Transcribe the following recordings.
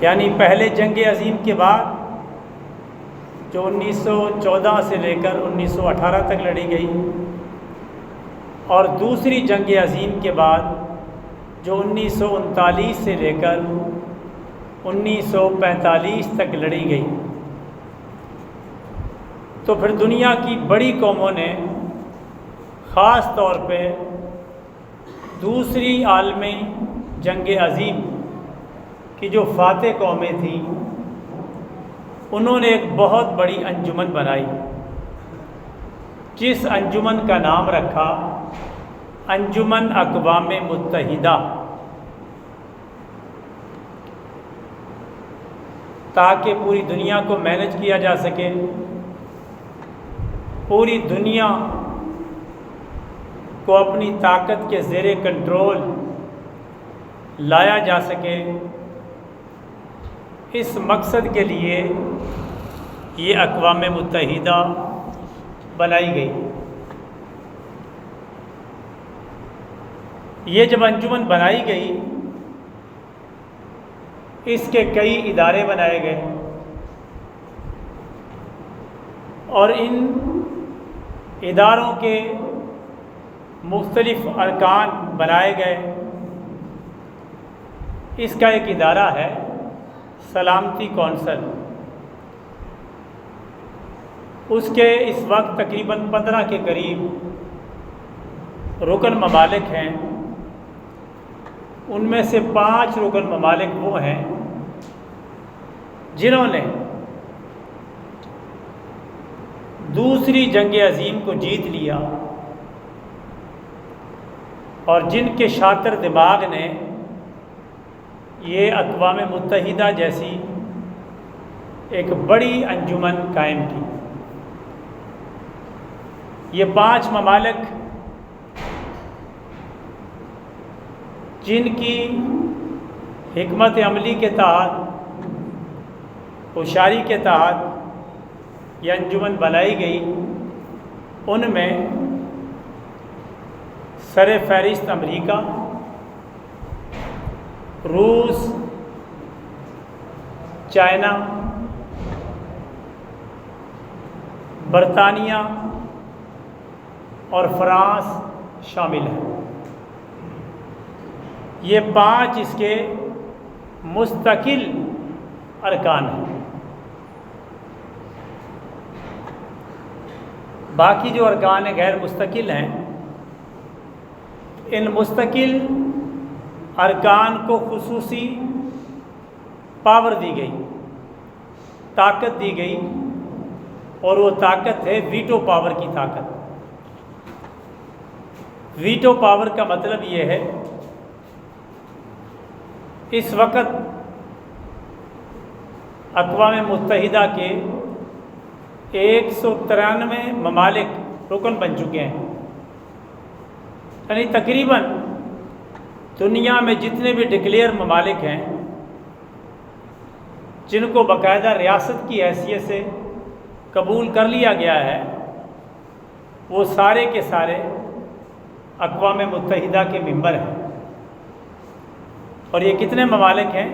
یعنی پہلے جنگ عظیم کے بعد جو 1914 سے لے کر 1918 تک لڑی گئی، اور دوسری جنگ عظیم کے بعد جو 1939 سے لے کر 1945 تک لڑی گئی، تو پھر دنیا کی بڑی قوموں نے خاص طور پہ دوسری عالمی جنگ عظیم کی جو فاتح قومیں تھیں، انہوں نے ایک بہت بڑی انجمن بنائی، جس انجمن کا نام رکھا انجمن اقوام متحدہ، تاکہ پوری دنیا کو مینج کیا جا سکے، پوری دنیا کو اپنی طاقت کے زیر کنٹرول لایا جا سکے۔ اس مقصد کے لیے یہ اقوام متحدہ بنائی گئی۔ یہ جب انجمن بنائی گئی، اس کے کئی ادارے بنائے گئے، اور ان اداروں کے مختلف ارکان بنائے گئے۔ اس کا ایک ادارہ ہے سلامتی کونسل۔ اس کے اس وقت تقریباً 15 کے قریب رکن ممالک ہیں۔ ان میں سے 5 رکن ممالک وہ ہیں جنہوں نے دوسری جنگ عظیم کو جیت لیا، اور جن کے شاطر دماغ نے یہ اقوام متحدہ جیسی ایک بڑی انجمن قائم کی۔ یہ 5 ممالک جن کی حکمت عملی کے تحت، ہوشیاری کے تحت یہ انجمن بنائی گئی، ان میں سر فہرست امریکہ، روس، چائنا، برطانیہ اور فرانس شامل ہیں۔ یہ 5 اس کے مستقل ارکان ہیں۔ باقی جو ارکان غیر مستقل ہیں، ان مستقل ارکان کو خصوصی پاور دی گئی، طاقت دی گئی، اور وہ طاقت ہے ویٹو پاور کی طاقت۔ ویٹو پاور کا مطلب یہ ہے، اس وقت اقوام متحدہ کے 193 ممالک رکن بن چکے ہیں، یعنی تقریباً دنیا میں جتنے بھی ڈکلیئر ممالک ہیں، جن کو باقاعدہ ریاست کی حیثیت سے قبول کر لیا گیا ہے، وہ سارے کے سارے اقوام متحدہ کے ممبر ہیں۔ اور یہ کتنے ممالک ہیں؟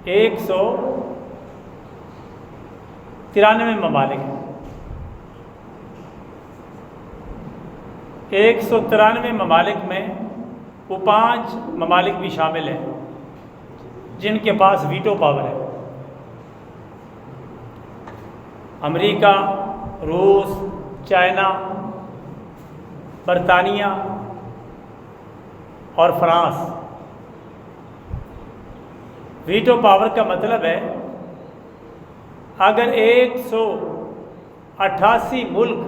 193 ممالک ہیں۔ 193 ممالک میں وہ 5 ممالک بھی شامل ہیں جن کے پاس ویٹو پاور ہے۔ امریکہ، روس، چائنا، برطانیہ اور فرانس۔ ویٹو پاور کا مطلب ہے اگر 188 ملک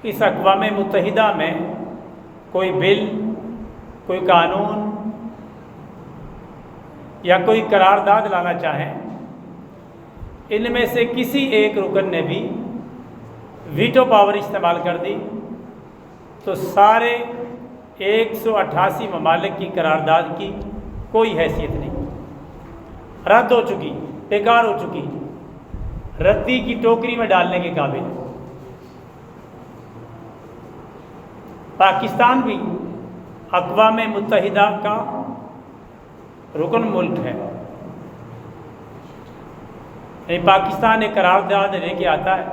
اس اقوام متحدہ میں کوئی بل، کوئی قانون یا کوئی قرارداد لانا چاہیں، ان میں سے کسی ایک رکن نے بھی ویٹو پاور استعمال کر دی، تو سارے 188 ممالک کی قرارداد کی کوئی حیثیت نہیں، رد ہو چکی، بیکار ہو چکی، ردی کی ٹوکری میں ڈالنے کے قابل۔ پاکستان بھی اقوام متحدہ کا رکن ملک ہے. یعنی پاکستان ایک قرارداد لے کے آتا ہے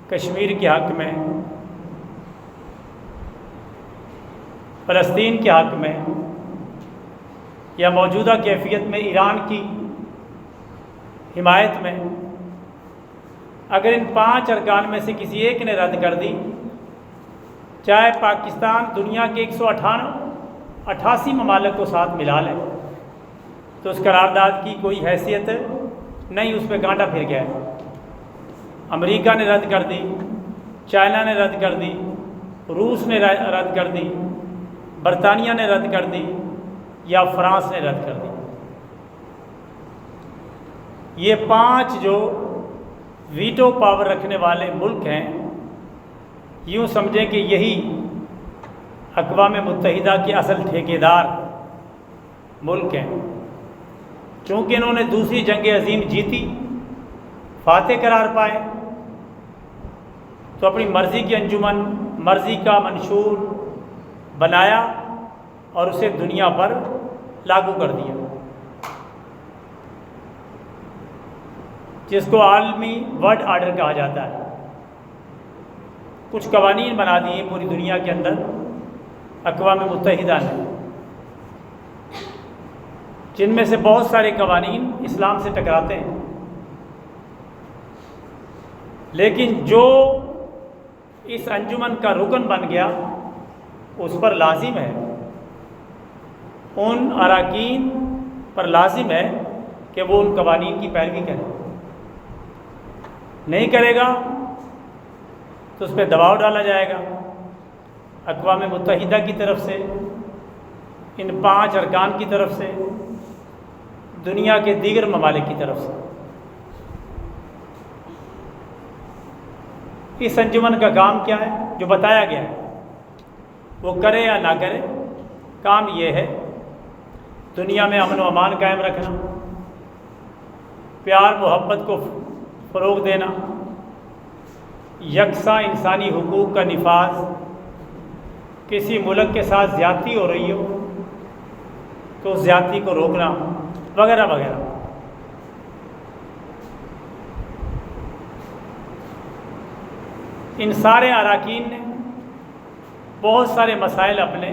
کشمیر کے حق میں، فلسطین کے حق میں، یا موجودہ کیفیت میں ایران کی حمایت میں. اگر ان 5 ارکان میں سے کسی ایک نے رد کر دی، چاہے پاکستان دنیا کے 188 ممالک کو ساتھ ملا لے، تو اس قرارداد کی کوئی حیثیت نہیں، اس پہ کانٹا پھر گیا ہے. امریکہ نے رد کر دی، چائنا نے رد کر دی، روس نے رد کر دی، برطانیہ نے رد کر دی، یا فرانس نے رد کر دی. یہ 5 جو ویٹو پاور رکھنے والے ملک ہیں، یوں سمجھیں کہ یہی اقوام متحدہ کے اصل ٹھیکیدار ملک ہیں. چونکہ انہوں نے دوسری جنگ عظیم جیتی، فاتح قرار پائے، تو اپنی مرضی کی انجمن، مرضی کا منشور بنایا اور اسے دنیا پر لاگو کر دیا، جس کو عالمی ورلڈ آرڈر کہا جاتا ہے. کچھ قوانین بنا دیے پوری دنیا کے اندر اقوام متحدہ نے، جن میں سے بہت سارے قوانین اسلام سے ٹکراتے ہیں، لیکن جو اس انجمن کا رکن بن گیا اس پر لازم ہے، ان اراکین پر لازم ہے کہ وہ ان قوانین کی پیروی کرے. نہیں کرے گا تو اس پہ دباؤ ڈالا جائے گا اقوام متحدہ کی طرف سے، ان 5 ارکان کی طرف سے، دنیا کے دیگر ممالک کی طرف سے. اس انجمن کا کام کیا ہے جو بتایا گیا ہے؟ وہ کرے یا نہ کرے، کام یہ ہے دنیا میں امن و امان قائم رکھنا، پیار محبت کو فروغ دینا، یکساں انسانی حقوق کا نفاذ، کسی ملک کے ساتھ زیادتی ہو رہی ہو تو اس زیادتی کو روکنا، وغیرہ وغیرہ. ان سارے اراکین نے بہت سارے مسائل اپنے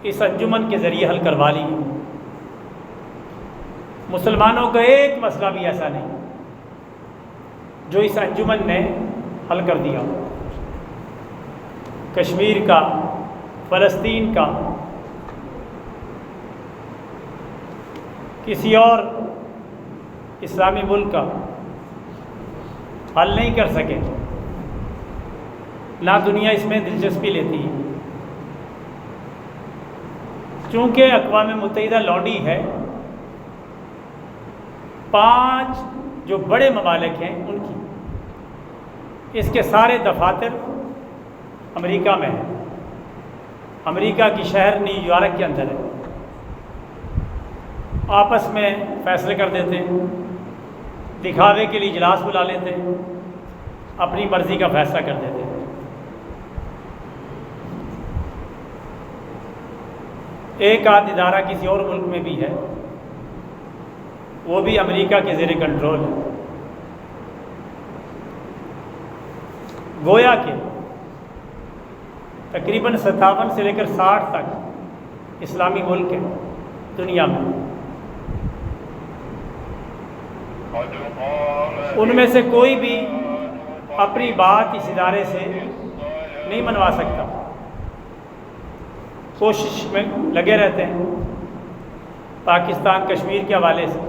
اس انجمن کے ذریعے حل کروا لی. مسلمانوں کا ایک مسئلہ بھی ایسا نہیں جو اس انجمن نے حل کر دیا. کشمیر کا، فلسطین کا، کسی اور اسلامی ملک کا حل نہیں کر سکے، نہ دنیا اس میں دلچسپی لیتی ہے. چونکہ اقوام متحدہ لونڈی ہے، 5 جو بڑے ممالک ہیں ان کی، اس کے سارے دفاتر امریکہ میں ہیں. امریکہ کی شہر نیو یارک کے اندر ہے. آپس میں فیصلے کر دیتے ہیں، دکھاوے کے لیے اجلاس بلا لیتے ہیں، اپنی مرضی کا فیصلہ کر دیتے ہیں. ایک آدھ ادارہ کسی اور ملک میں بھی ہے، وہ بھی امریکہ کے زیر کنٹرول ہے. گویا کہ تقریباً 57 سے لے کر 60 تک اسلامی ملک ہیں دنیا میں. ان میں سے کوئی بھی اپنی بات اس ادارے سے نہیں منوا سکتا. کوشش میں لگے رہتے ہیں. پاکستان کشمیر کے حوالے سے،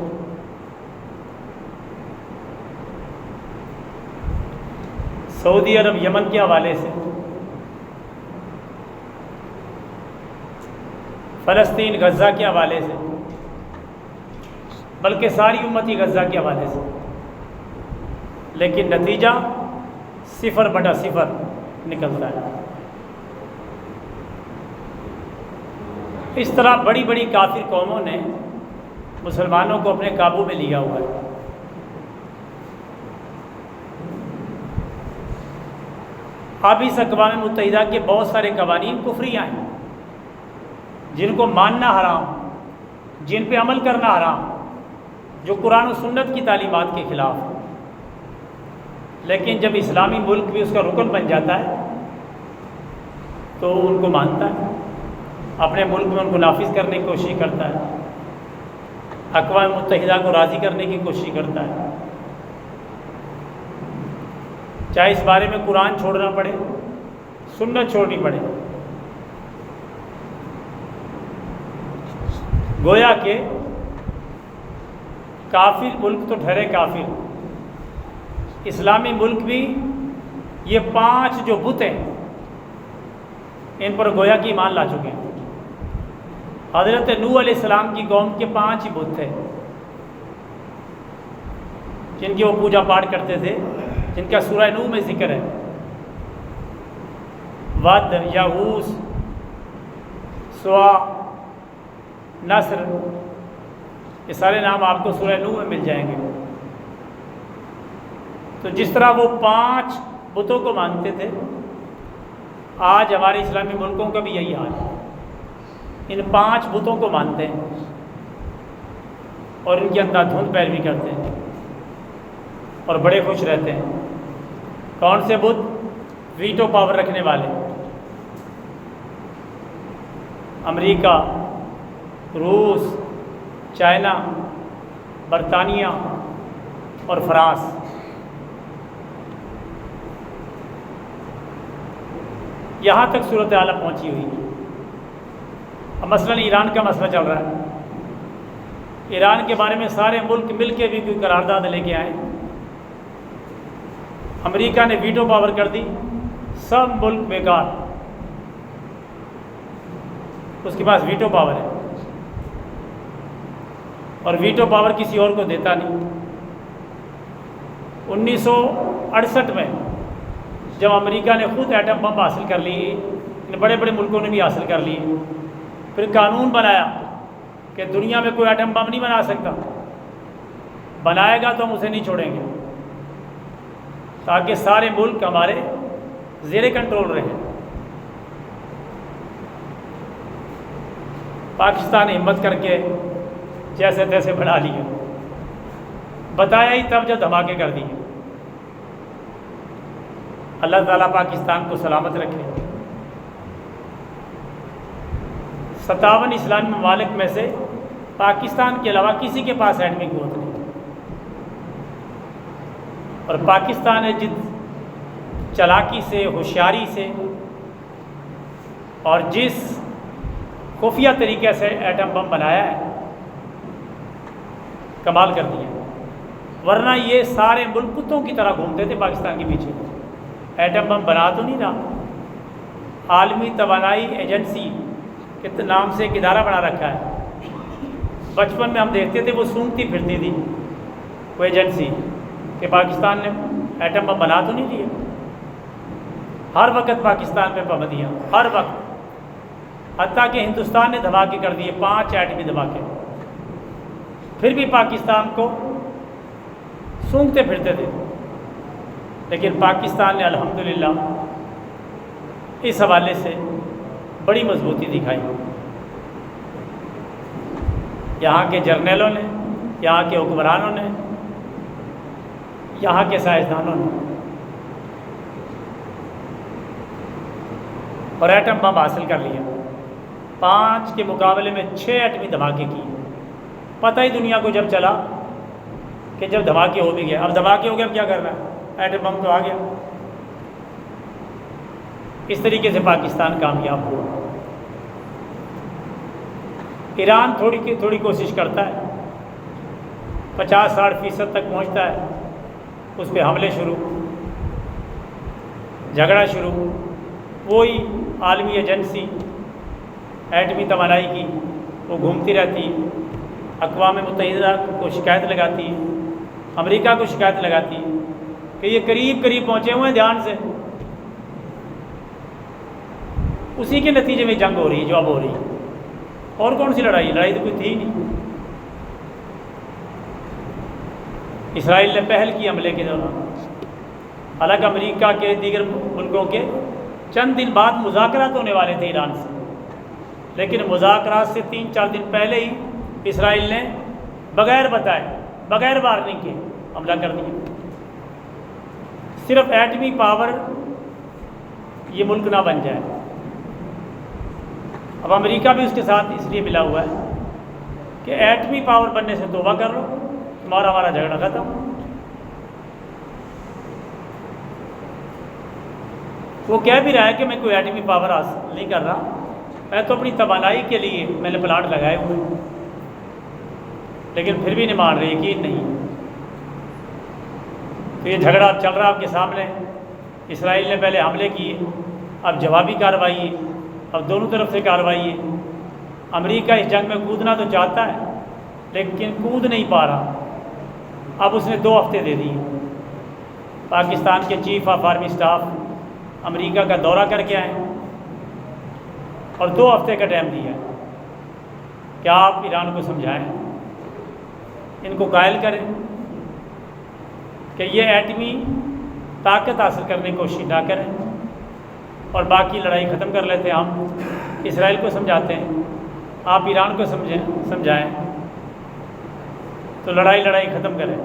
سعودی عرب یمن کے حوالے سے، فلسطین غزہ کے حوالے سے، بلکہ ساری امتی غزہ کے حوالے سے، لیکن نتیجہ 0/0 نکلتا ہے. اس طرح بڑی بڑی کافر قوموں نے مسلمانوں کو اپنے قابو میں لیا ہوا ہے. اب اس اقوام متحدہ کے بہت سارے قوانین کفریہ ہیں جن کو ماننا حرام، جن پہ عمل کرنا حرام، جو قرآن و سنت کی تعلیمات کے خلاف ہے، لیکن جب اسلامی ملک بھی اس کا رکن بن جاتا ہے تو ان کو مانتا ہے، اپنے ملک میں ان کو نافذ کرنے کی کوشش کرتا ہے، اقوام متحدہ کو راضی کرنے کی کوشش کرتا ہے، چاہے اس بارے میں قرآن چھوڑنا پڑے، سنت چھوڑنی پڑے۔ گویا کہ کافر ملک تو ٹھہرے کافر، اسلامی ملک بھی یہ 5 جو بت ہیں ان پر گویا کہ ایمان لا چکے ہیں۔ حضرت نوح علیہ السلام کی قوم کے 5 ہی بت تھے جن کی وہ پوجا پاٹ کرتے تھے، جن کا سورہ نوح میں ذکر ہے۔ ود، یغوث، سوا، نصر، یہ سارے نام آپ کو سورہ نوح میں مل جائیں گے۔ تو جس طرح وہ 5 بتوں کو مانتے تھے، آج ہمارے اسلامی ملکوں کا بھی یہی حال ہے، ان 5 بتوں کو مانتے ہیں اور ان کی اندھا دھند پیروی کرتے ہیں اور بڑے خوش رہتے ہیں۔ کون سے بت؟ ویٹو پاور رکھنے والے، امریکہ، روس، چائنا، برطانیہ اور فرانس۔ یہاں تک صورتحال پہنچی ہوئی ہے۔ اب مثلاً ایران کا مسئلہ چل رہا ہے، ایران کے بارے میں سارے ملک مل کے بھی کوئی قرارداد لے کے آئے، امریکہ نے ویٹو پاور کر دی، سب ملک بیکار، اس کے پاس ویٹو پاور ہے اور ویٹو پاور کسی اور کو دیتا نہیں۔ 1968 میں جب امریکہ نے خود ایٹم بم حاصل کر لی، ان بڑے بڑے ملکوں نے بھی حاصل کر لیے، پھر قانون بنایا کہ دنیا میں کوئی ایٹم بم نہیں بنا سکتا، بنائے گا تو ہم اسے نہیں چھوڑیں گے، تاکہ سارے ملک ہمارے زیر کنٹرول رہیں۔ پاکستان نے ہمت کر کے جیسے تیسے بنا لیا، بتایا ہی تب جب دھماکے کر دیے۔ اللہ تعالیٰ پاکستان کو سلامت رکھے۔ 57 اسلامی ممالک میں سے پاکستان کے علاوہ کسی کے پاس ایٹمی قوت نہیں، اور پاکستان نے جس چالاکی سے، ہوشیاری سے اور جس خفیہ طریقے سے ایٹم بم بنایا ہے، کمال کر دیا، ورنہ یہ سارے ملک کتوں کی طرح گھومتے تھے پاکستان کے پیچھے۔ ایٹم بم بنا تو نہیں رہا، عالمی توانائی ایجنسی کے نام سے ایک ادارہ بنا رکھا ہے، بچپن میں ہم دیکھتے تھے وہ سونگتی پھرتی تھی وہ ایجنسی کہ پاکستان نے ایٹم بم بنا تو نہیں دیا۔ ہر وقت پاکستان پہ پابندیاں، ہر وقت، حتیٰ کہ ہندوستان نے دھماکے کر دیے 5 ایٹمی دھماکے، پھر بھی پاکستان کو سونگتے پھرتے تھے۔ لیکن پاکستان نے الحمدللہ اس حوالے سے بڑی مضبوطی دکھائی۔ یہاں کے جرنیلوں نے، یہاں کے حکمرانوں نے، یہاں کے سائنسدانوں نے، اور ایٹم بم حاصل کر لیا۔ 5 کے مقابلے میں 6 ایٹمی دھماکے کیے۔ پتہ ہی دنیا کو جب چلا کہ جب دھماکے ہو بھی گئے، اب دھماکے ہو گئے، اب کیا کرنا ہے، ایٹم بم تو آ گیا۔ اس طریقے سے پاکستان کامیاب ہوا۔ ایران تھوڑی کوشش کرتا ہے، 50-60% تک پہنچتا ہے، اس پہ حملے شروع، جھگڑا شروع، وہی عالمی ایجنسی ایٹمی توانائی کی وہ گھومتی رہتی، اقوام متحدہ کو شکایت لگاتی، امریکہ کو شکایت لگاتی کہ یہ قریب پہنچے ہوئے ہیں، دھیان سے۔ اسی کے نتیجے میں جنگ ہو رہی ہے جو اب ہو رہی ہے، اور کون سی لڑائی تو کوئی تھی نہیں۔ اسرائیل نے پہل کی حملے کے دوران، حالانکہ امریکہ کے دیگر ملکوں کے چند دن بعد مذاکرات ہونے والے تھے ایران سے، لیکن مذاکرات سے 3-4 دن پہلے ہی اسرائیل نے بغیر بتائے، بغیر وارننگ کے حملہ کر دیا۔ صرف ایٹمی پاور یہ ملک نہ بن جائے۔ اب امریکہ بھی اس کے ساتھ اس لیے ملا ہوا ہے کہ ایٹمی پاور بننے سے توبہ کر لو، ہمارا جھگڑا ختم۔ وہ کہہ بھی رہا ہے کہ میں کوئی ایٹمی پاور حاصل نہیں کر رہا، میں تو اپنی توانائی کے لیے میں نے پلانٹ لگائے ہوئے ہیں، لیکن پھر بھی نہیں مان رہے، یقین نہیں۔ تو یہ جھگڑا اب چل رہا آپ کے سامنے۔ اسرائیل نے پہلے حملے کیے، اب جوابی کارروائی ہے، اب دونوں طرف سے کارروائی ہے۔ امریکہ اس جنگ میں کودنا تو چاہتا ہے لیکن کود نہیں پا رہا۔ اب اس نے 2 ہفتے دے دیے۔ پاکستان کے چیف آف آرمی سٹاف امریکہ کا دورہ کر کے آئے اور 2 ہفتے کا ٹائم دیا ہے کہ آپ ایران کو سمجھائیں، ان کو قائل کریں کہ یہ ایٹمی طاقت حاصل کرنے کی کوشش نہ کریں اور باقی لڑائی ختم کر لیتے ہیں۔ ہم اسرائیل کو سمجھاتے ہیں، آپ ایران کو سمجھائیں تو لڑائی ختم کریں۔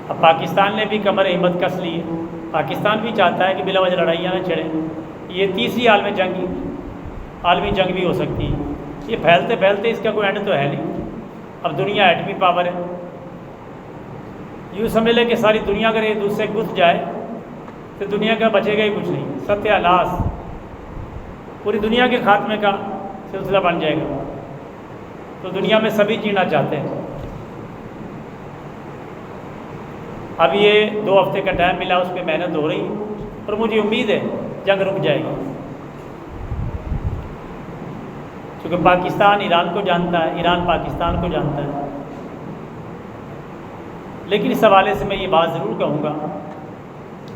اب پاکستان نے بھی کمر ہمت کس لی ہے۔ پاکستان بھی چاہتا ہے کہ بلا وجہ لڑائیاں نہ چھڑیں۔ یہ تیسری عالمی جنگ بھی ہو سکتی ہے۔ یہ پھیلتے پھیلتے اس کا کوئی اینڈ تو ہے نہیں۔ اب دنیا ایٹمی پاور ہے، یوں سمجھ لے کہ ساری دنیا اگر ایک دوسرے گھس جائے تو دنیا کا بچے گا ہی کچھ نہیں، ستیہ ناش، پوری دنیا کے خاتمے کا سلسلہ بن جائے گا۔ تو دنیا میں سبھی جینا چاہتے ہیں۔ اب یہ 2 ہفتے کا ٹائم ملا، اس پہ محنت ہو رہی اور مجھے امید ہے جنگ رک جائے گی، کیونکہ پاکستان ایران کو جانتا ہے، ایران پاکستان کو جانتا ہے۔ لیکن اس حوالے سے میں یہ بات ضرور کہوں گا،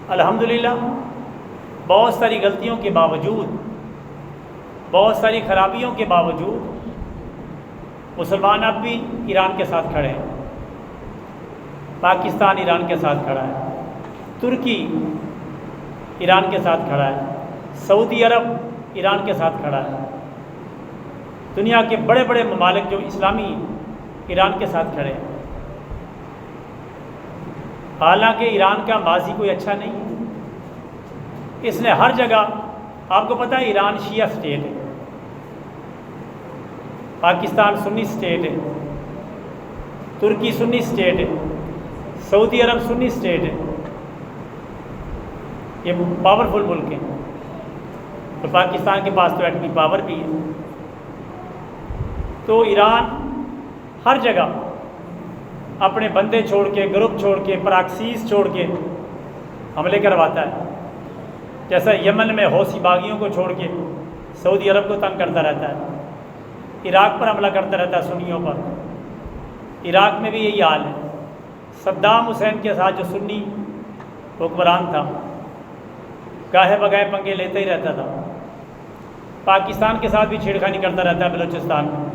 الحمدللہ بہت ساری غلطیوں کے باوجود، بہت ساری خرابیوں کے باوجود مسلمان اب بھی ایران کے ساتھ کھڑے ہیں۔ پاکستان ایران کے ساتھ کھڑا ہے، ترکی ایران کے ساتھ کھڑا ہے، سعودی عرب ایران کے ساتھ کھڑا ہے، دنیا کے بڑے بڑے ممالک جو اسلامی ایران کے ساتھ کھڑے ہیں۔ حالانکہ ایران کا ماضی کوئی اچھا نہیں ہے، اس نے ہر جگہ، آپ کو پتہ ہے ایران شیعہ سٹیٹ ہے، پاکستان سنی سٹیٹ ہے، ترکی سنی سٹیٹ ہے، سعودی عرب سنی سٹیٹ ہے، یہ پاورفل ملک ہیں۔ تو پاکستان کے پاس تو ایٹمی پاور بھی ہے۔ تو ایران ہر جگہ اپنے بندے چھوڑ کے، گروپ چھوڑ کے، پراکسیز چھوڑ کے حملے کرواتا ہے۔ جیسا یمن میں حوثی باغیوں کو چھوڑ کے سعودی عرب کو تنگ کرتا رہتا ہے، عراق پر حملہ کرتا رہتا ہے، سنیوں پر۔ عراق میں بھی یہی حال ہے۔ صدام حسین کے ساتھ جو سنی حکمران تھا، گاہے بگاہے پنگے لیتا ہی رہتا تھا۔ پاکستان کے ساتھ بھی چھیڑخانی کرتا رہتا ہے بلوچستان میں۔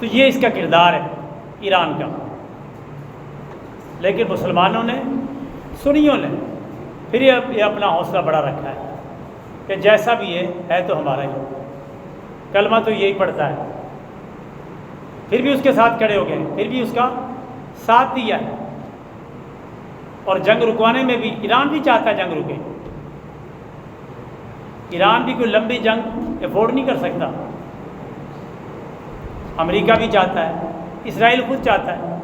تو یہ اس کا کردار ہے ایران کا۔ لیکن مسلمانوں نے، سنیوں نے پھر یہ اپنا حوصلہ بڑھا رکھا ہے کہ جیسا بھی ہے تو ہمارا ہی، کلمہ تو یہی پڑھتا ہے۔ پھر بھی اس کے ساتھ کھڑے ہو گئے، پھر بھی اس کا ساتھ دیا ہے۔ اور جنگ رکوانے میں بھی ایران بھی چاہتا ہے جنگ رکے۔ ایران بھی کوئی لمبی جنگ افورڈ نہیں کر سکتا۔ امریکہ بھی چاہتا ہے، اسرائیل خود چاہتا ہے،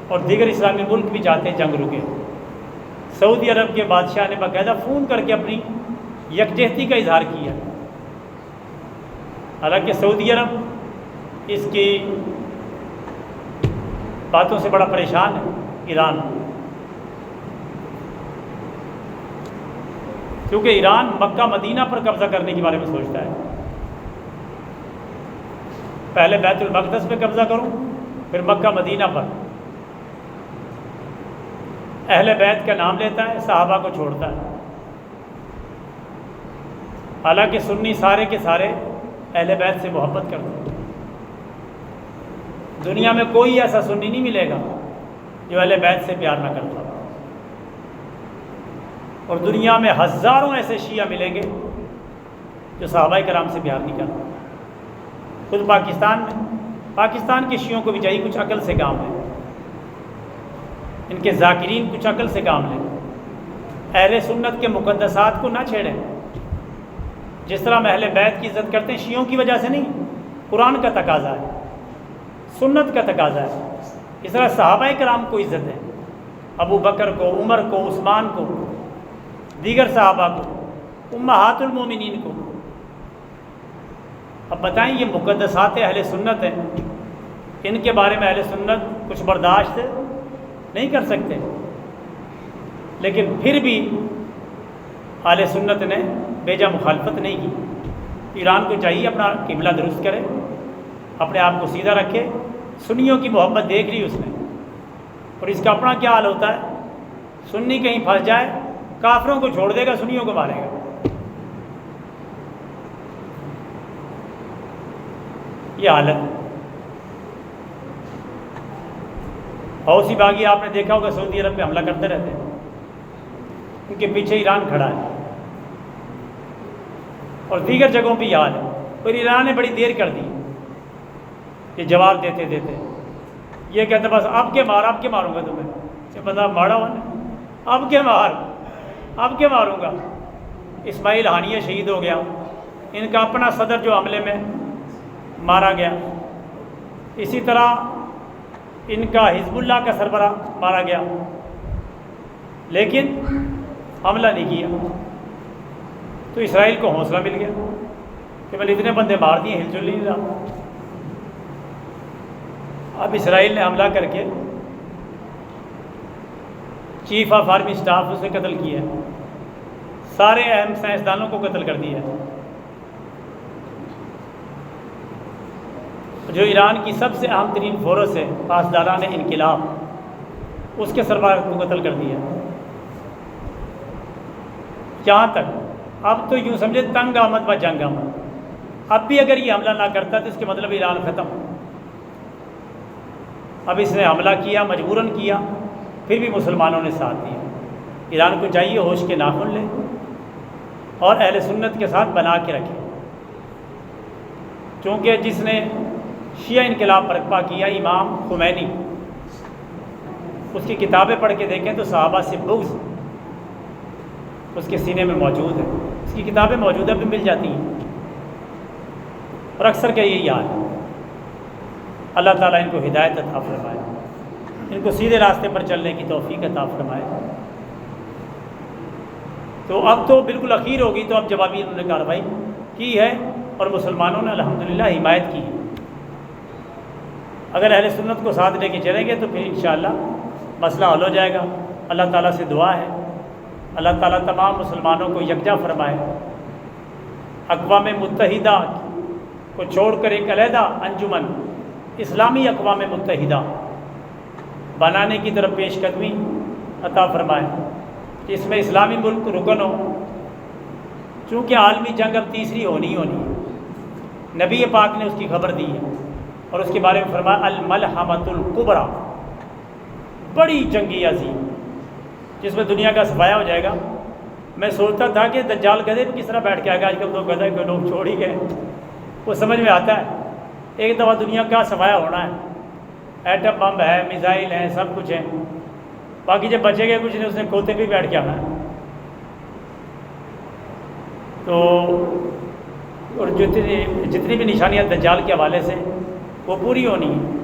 اور دیگر اسلامی ملک بھی چاہتے ہیں جنگ رکے۔ سعودی عرب کے بادشاہ نے باقاعدہ فون کر کے اپنی یکجہتی کا اظہار کیا۔ حالانکہ سعودی عرب اس کی باتوں سے بڑا پریشان ہے ایران، کیونکہ ایران مکہ مدینہ پر قبضہ کرنے کے بارے میں سوچتا ہے۔ پہلے بیت المقدس پہ قبضہ کروں، پھر مکہ مدینہ پر۔ اہل بیت کا نام لیتا ہے، صحابہ کو چھوڑتا ہے۔ حالانکہ سنی سارے کے سارے اہل بیت سے محبت کرتے ہیں۔ دنیا میں کوئی ایسا سنی نہیں ملے گا جو اہل بیت سے پیار نہ کرتا۔ اور دنیا میں ہزاروں ایسے شیعہ ملیں گے جو صحابہ کرام سے پیار نہیں کرتے. خود پاکستان کے شیعوں کو بھی چاہیے کچھ عقل سے کام لیں، ان کے ذاکرین کچھ عقل سے کام لیں. اہل سنت کے مقدسات کو نہ چھیڑیں. جس طرح ہم اہل بیت کی عزت کرتے ہیں شیعوں کی وجہ سے نہیں، قرآن کا تقاضا ہے، سنت کا تقاضا ہے. اس طرح صحابہ کرام کو عزت ہے، ابو بکر کو، عمر کو، عثمان کو، دیگر صحابہ کو، امہات المومنین کو. اب بتائیں یہ مقدسات اہل سنت ہیں، ان کے بارے میں اہل سنت کچھ برداشت نہیں کر سکتے، لیکن پھر بھی اہل سنت نے بیجا مخالفت نہیں کی. ایران کو چاہیے اپنا قبلہ درست کرے، اپنے آپ کو سیدھا رکھے. سنیوں کی محبت دیکھ لی اس نے، اور اس کا اپنا کیا حال ہوتا ہے، سنی کہیں پھنس جائے کافروں کو چھوڑ دے گا، سنیوں کو مارے گا. یہ حالت ہے. حوثی باغی آپ نے دیکھا ہوگا سعودی عرب پہ حملہ کرتے رہتے ہیں، ان کے پیچھے ایران کھڑا ہے، اور دیگر جگہوں پہ یہ حال ہے. اور ایران نے بڑی دیر کر دی یہ جواب دیتے دیتے. یہ کہتے بس اب کے ماروں گا تمہیں. یہ بندہ مارا ہوا نا، اب کے ماروں گا. اسماعیل ہانیہ شہید ہو گیا، ان کا اپنا صدر جو حملے میں مارا گیا. اسی طرح ان کا حزب اللہ کا سربراہ مارا گیا، لیکن حملہ نہیں کیا. تو اسرائیل کو حوصلہ مل گیا کہ میں نے اتنے بندے مار دیے، ہل جل نہیں رہا. اب اسرائیل نے حملہ کر کے چیف آف آرمی اسٹاف اسے قتل کیا، سارے اہم سائنسدانوں کو قتل کر دیا. جو ایران کی سب سے اہم ترین فورس ہے پاسداران انقلاب، اس کے سربراہ کو قتل کر دیا. یہاں تک اب تو یوں سمجھے تنگ آمد و جنگ آمد. اب بھی اگر یہ حملہ نہ کرتا تو اس کے مطلب ایران ختم. اب اس نے حملہ کیا، مجبوراً کیا، پھر بھی مسلمانوں نے ساتھ دیا. ایران کو چاہیے ہوش کے ناخن لے اور اہل سنت کے ساتھ بنا کے رکھے. چونکہ جس نے شیعہ انقلاب برپا کیا امام خمینی، اس کی کتابیں پڑھ کے دیکھیں تو صحابہ سے بغض اس کے سینے میں موجود ہے. اس کی کتابیں موجودہ بھی مل جاتی ہیں، اور اکثر کا یہی حال ہے. اللہ تعالیٰ ان کو ہدایت عطا فرمائے، ان کو سیدھے راستے پر چلنے کی توفیق عطا فرمائے. تو اب تو بالکل اخیر ہوگی، تو اب جوابی انہوں نے کارروائی کی ہے اور مسلمانوں نے الحمدللہ حمایت کی ہے. اگر اہل سنت کو ساتھ لے کے چلیں گے تو پھر انشاءاللہ مسئلہ حل ہو جائے گا. اللہ تعالیٰ سے دعا ہے اللہ تعالیٰ تمام مسلمانوں کو یکجا فرمائے. اقوام متحدہ کو چھوڑ کر ایک علیحدہ انجمن اسلامی اقوام متحدہ بنانے کی طرف پیش قدمی عطا فرمائے، جس میں اسلامی ملک رکن ہو. چونکہ عالمی جنگ اب تیسری ہونی ہے، نبی پاک نے اس کی خبر دی ہے اور اس کے بارے میں فرمایا الملحمۃ الکبریٰ، بڑی جنگی عظیم جس میں دنیا کا صفایا ہو جائے گا. میں سوچتا تھا کہ دجال گدھے پہ کس طرح بیٹھ کے آئے گا. آج کل تو گدھے کو لوگ چھوڑ ہی گئے، وہ سمجھ میں آتا ہے ایک دفعہ دنیا کا صفایا ہونا ہے. ایٹم بم ہے، میزائل ہیں، سب کچھ ہے، باقی جب بچے گئے کچھ نہیں، اس نے کھوتے پہ بیٹھ کے آنا ہے. تو اور جتنی بھی نشانیاں دجال کے حوالے سے وہ پوری ہونی ہے.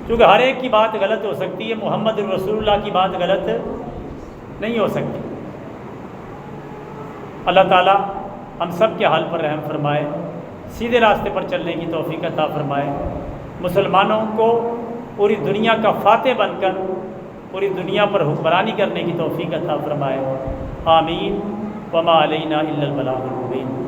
کیونکہ ہر ایک کی بات غلط ہو سکتی ہے، محمد الرسول اللہ کی بات غلط نہیں ہو سکتی. اللہ تعالیٰ ہم سب کے حال پر رحم فرمائے، سیدھے راستے پر چلنے کی توفیق عطا فرمائے. مسلمانوں کو پوری دنیا کا فاتح بن کر پوری دنیا پر حکمرانی کرنے کی توفیق عطا فرمائے. آمین. وما علینا الا البلاغ المبین.